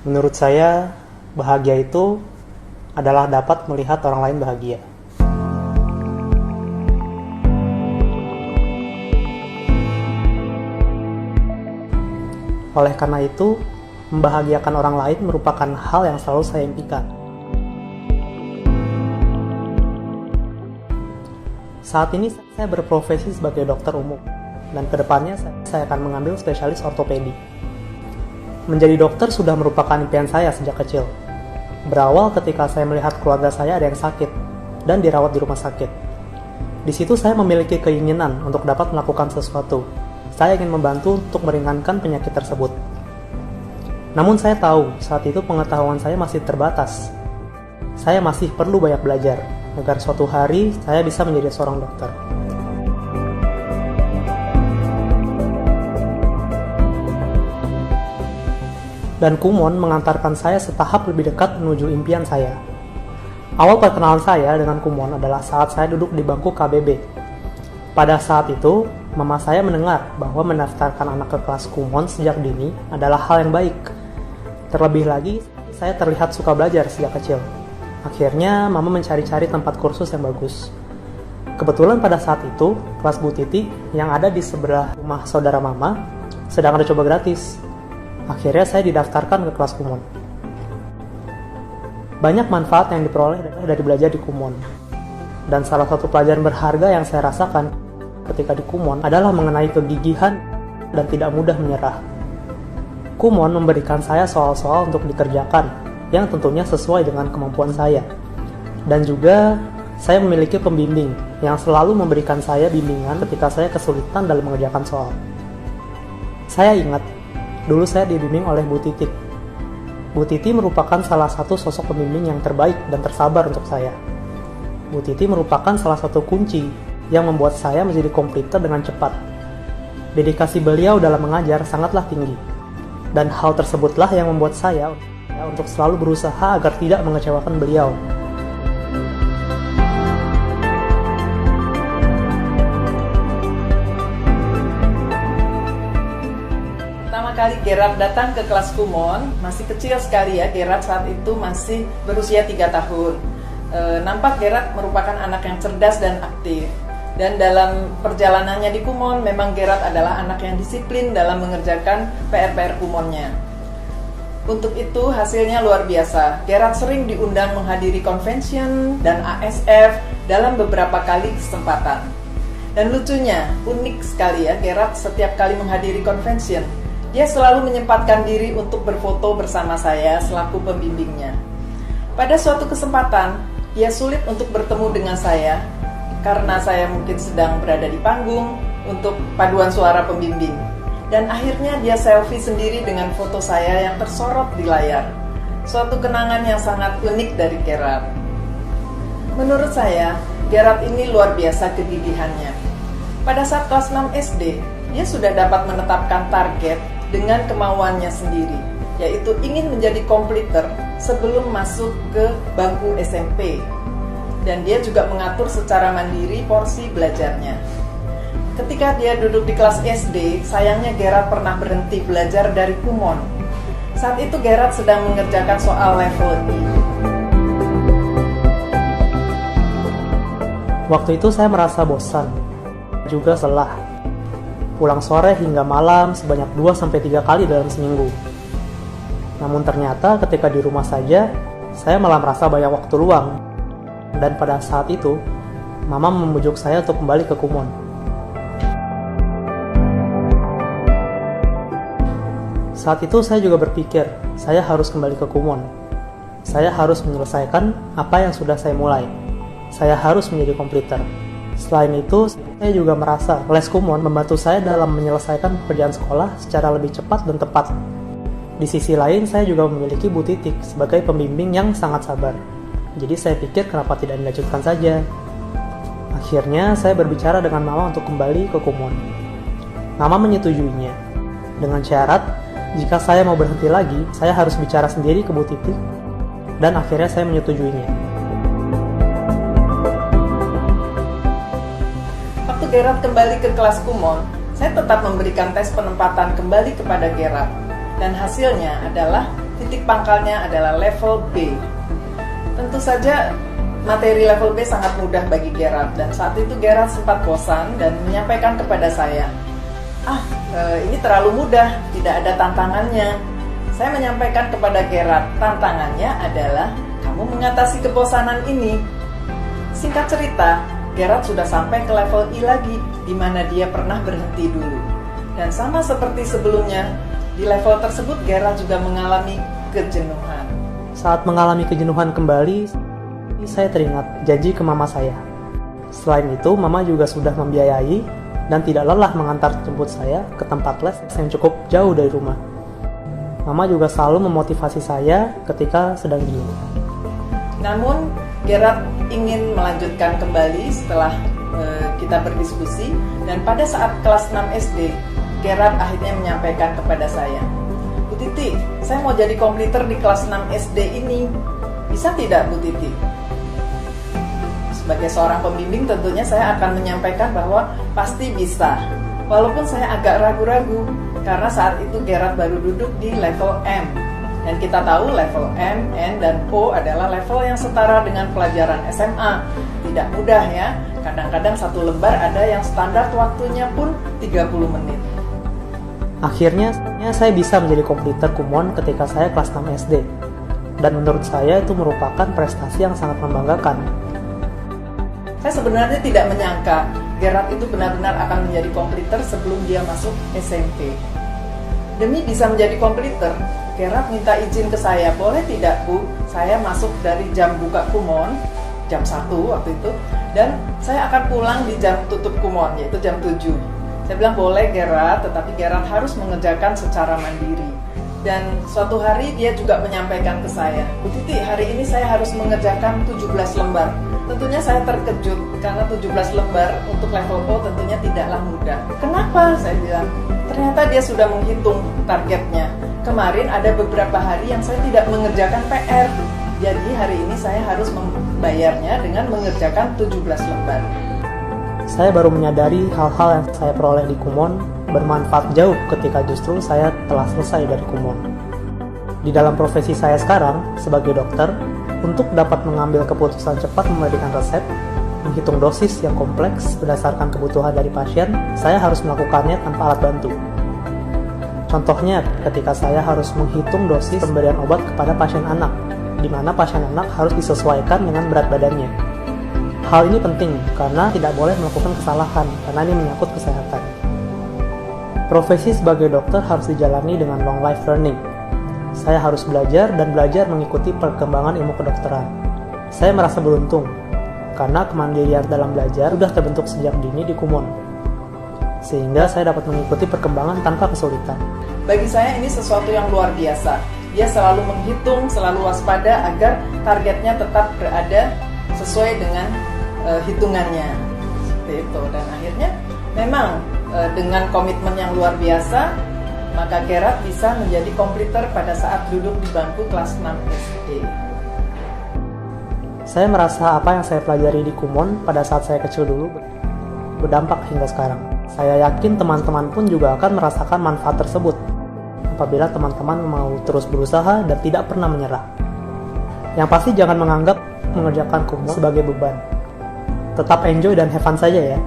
Menurut saya, bahagia itu adalah dapat melihat orang lain bahagia. Oleh karena itu, membahagiakan orang lain merupakan hal yang selalu saya impikan. Saat ini saya berprofesi sebagai dokter umum, dan kedepannya saya akan mengambil spesialis ortopedi. Menjadi dokter sudah merupakan impian saya sejak kecil. Berawal ketika saya melihat keluarga saya ada yang sakit dan dirawat di rumah sakit. Di situ saya memiliki keinginan untuk dapat melakukan sesuatu. Saya ingin membantu untuk meringankan penyakit tersebut. Namun saya tahu saat itu pengetahuan saya masih terbatas. Saya masih perlu banyak belajar agar suatu hari saya bisa menjadi seorang dokter. Dan Kumon mengantarkan saya setahap lebih dekat menuju impian saya. Awal perkenalan saya dengan Kumon adalah saat saya duduk di bangku KBB. Pada saat itu, mama saya mendengar bahwa mendaftarkan anak ke kelas Kumon sejak dini adalah hal yang baik. Terlebih lagi, saya terlihat suka belajar sejak kecil. Akhirnya, mama mencari-cari tempat kursus yang bagus. Kebetulan pada saat itu, kelas Bu Titi yang ada di sebelah rumah saudara mama sedang ada coba gratis. Akhirnya saya didaftarkan ke kelas Kumon. Banyak manfaat yang diperoleh dari belajar di Kumon. Dan salah satu pelajaran berharga yang saya rasakan ketika di Kumon adalah mengenai kegigihan dan tidak mudah menyerah. Kumon memberikan saya soal-soal untuk dikerjakan yang tentunya sesuai dengan kemampuan saya. Dan juga saya memiliki pembimbing yang selalu memberikan saya bimbingan ketika saya kesulitan dalam mengerjakan soal. Saya ingat dulu saya dibimbing oleh Bu Titi. Bu Titi merupakan salah satu sosok pembimbing yang terbaik dan tersabar untuk saya. Bu Titi merupakan salah satu kunci yang membuat saya menjadi komputer dengan cepat. Dedikasi beliau dalam mengajar sangatlah tinggi. Dan hal tersebutlah yang membuat saya untuk selalu berusaha agar tidak mengecewakan beliau. Kali Gerard datang ke kelas Kumon, masih kecil sekali ya. Gerard saat itu masih berusia 3 tahun. Nampak Gerard merupakan anak yang cerdas dan aktif. Dan dalam perjalanannya di Kumon, memang Gerard adalah anak yang disiplin dalam mengerjakan PR-PR Kumonnya. Untuk itu hasilnya luar biasa. Gerard sering diundang menghadiri convention dan ASF dalam beberapa kali kesempatan. Dan lucunya, unik sekali ya, Gerard setiap kali menghadiri convention, dia selalu menyempatkan diri untuk berfoto bersama saya selaku pembimbingnya. Pada suatu kesempatan, ia sulit untuk bertemu dengan saya karena saya mungkin sedang berada di panggung untuk paduan suara pembimbing. Dan akhirnya dia selfie sendiri dengan foto saya yang tersorot di layar. Suatu kenangan yang sangat unik dari Gerard. Menurut saya, Gerard ini luar biasa kegigihannya. Pada saat kelas 6 SD, dia sudah dapat menetapkan target dengan kemauannya sendiri, yaitu ingin menjadi komputer sebelum masuk ke bangku SMP. Dan dia juga mengatur secara mandiri porsi belajarnya. Ketika dia duduk di kelas SD, sayangnya Gerard pernah berhenti belajar dari Kumon. Saat itu Gerard sedang mengerjakan soal level E. Waktu itu saya merasa bosan, juga lelah. Pulang sore hingga malam sebanyak 2-3 kali dalam seminggu. Namun ternyata ketika di rumah saja, saya malah merasa banyak waktu luang. Dan pada saat itu, Mama membujuk saya untuk kembali ke Kumon. Saat itu saya juga berpikir, saya harus kembali ke Kumon. Saya harus menyelesaikan apa yang sudah saya mulai. Saya harus menjadi komputer. Selain itu, saya juga merasa les Kumon membantu saya dalam menyelesaikan pekerjaan sekolah secara lebih cepat dan tepat. Di sisi lain, saya juga memiliki Bu Titik sebagai pembimbing yang sangat sabar. Jadi saya pikir kenapa tidak dilanjutkan saja. Akhirnya, saya berbicara dengan Mama untuk kembali ke Kumon. Mama menyetujuinya. Dengan syarat, jika saya mau berhenti lagi, saya harus bicara sendiri ke Bu Titik. Dan akhirnya saya menyetujuinya. Gerard kembali ke kelas Kumon, saya tetap memberikan tes penempatan kembali kepada Gerard. Dan hasilnya adalah titik pangkalnya adalah level B. Tentu saja materi level B sangat mudah bagi Gerard, dan saat itu Gerard sempat bosan dan menyampaikan kepada saya, ini terlalu mudah, tidak ada tantangannya. Saya menyampaikan kepada Gerard, tantangannya adalah kamu mengatasi kebosanan ini. Singkat cerita, Gerard sudah sampai ke level I lagi, di mana dia pernah berhenti dulu. Dan sama seperti sebelumnya, di level tersebut Gerard juga mengalami kejenuhan. Saat mengalami kejenuhan kembali, saya teringat janji ke mama saya. Selain itu, mama juga sudah membiayai dan tidak lelah mengantar jemput saya ke tempat les yang cukup jauh dari rumah. Mama juga selalu memotivasi saya ketika sedang jenuh. Namun, Gerard ingin melanjutkan kembali setelah kita berdiskusi, dan pada saat kelas 6 SD, Gerard akhirnya menyampaikan kepada saya, Bu Titi, saya mau jadi komputer di kelas 6 SD ini. Bisa tidak, Bu Titi? Sebagai seorang pembimbing tentunya saya akan menyampaikan bahwa pasti bisa. Walaupun saya agak ragu-ragu, karena saat itu Gerard baru duduk di level M. Dan kita tahu level M, N, dan O adalah level yang setara dengan pelajaran SMA. Tidak mudah ya, kadang-kadang satu lembar ada yang standar waktunya pun 30 menit. Akhirnya, saya bisa menjadi komputer Kumon ketika saya kelas 6 SD. Dan menurut saya itu merupakan prestasi yang sangat membanggakan. Saya sebenarnya tidak menyangka Gerard itu benar-benar akan menjadi komputer sebelum dia masuk SMP. Demi bisa menjadi komputer, Gerard minta izin ke saya, boleh tidak Bu, saya masuk dari jam buka Kumon, jam 1 waktu itu, dan saya akan pulang di jam tutup Kumon, yaitu jam 7. Saya bilang boleh Gerard, tetapi Gerard harus mengerjakan secara mandiri. Dan suatu hari dia juga menyampaikan ke saya, Bu Titi, hari ini saya harus mengerjakan 17 lembar. Tentunya saya terkejut, karena 17 lembar untuk level O tentunya tidaklah mudah. Kenapa? Saya bilang, ternyata dia sudah menghitung targetnya. Kemarin ada beberapa hari yang saya tidak mengerjakan PR. Jadi hari ini saya harus membayarnya dengan mengerjakan 17 lembar. Saya baru menyadari hal-hal yang saya peroleh di Kumon bermanfaat jauh ketika justru saya telah selesai dari Kumon. Di dalam profesi saya sekarang, sebagai dokter, untuk dapat mengambil keputusan cepat memberikan resep, menghitung dosis yang kompleks berdasarkan kebutuhan dari pasien, saya harus melakukannya tanpa alat bantu. Contohnya, ketika saya harus menghitung dosis pemberian obat kepada pasien anak, di mana pasien anak harus disesuaikan dengan berat badannya. Hal ini penting karena tidak boleh melakukan kesalahan, karena ini menyangkut kesehatan. Profesi sebagai dokter harus dijalani dengan long life learning. Saya harus belajar dan belajar mengikuti perkembangan ilmu kedokteran. Saya merasa beruntung, karena kemandirian dalam belajar sudah terbentuk sejak dini di Kumon. Sehingga saya dapat mengikuti perkembangan tanpa kesulitan. Bagi saya ini sesuatu yang luar biasa. Dia selalu menghitung, selalu waspada agar targetnya tetap berada sesuai dengan hitungannya. Seperti itu. Dan akhirnya memang dengan komitmen yang luar biasa, maka Gerard bisa menjadi komputer pada saat duduk di bangku kelas 6 SD. Saya merasa apa yang saya pelajari di Kumon pada saat saya kecil dulu berdampak hingga sekarang. Saya yakin teman-teman pun juga akan merasakan manfaat tersebut apabila teman-teman mau terus berusaha dan tidak pernah menyerah. Yang pasti jangan menganggap mengerjakan Kumon sebagai beban. Tetap enjoy dan have fun saja ya.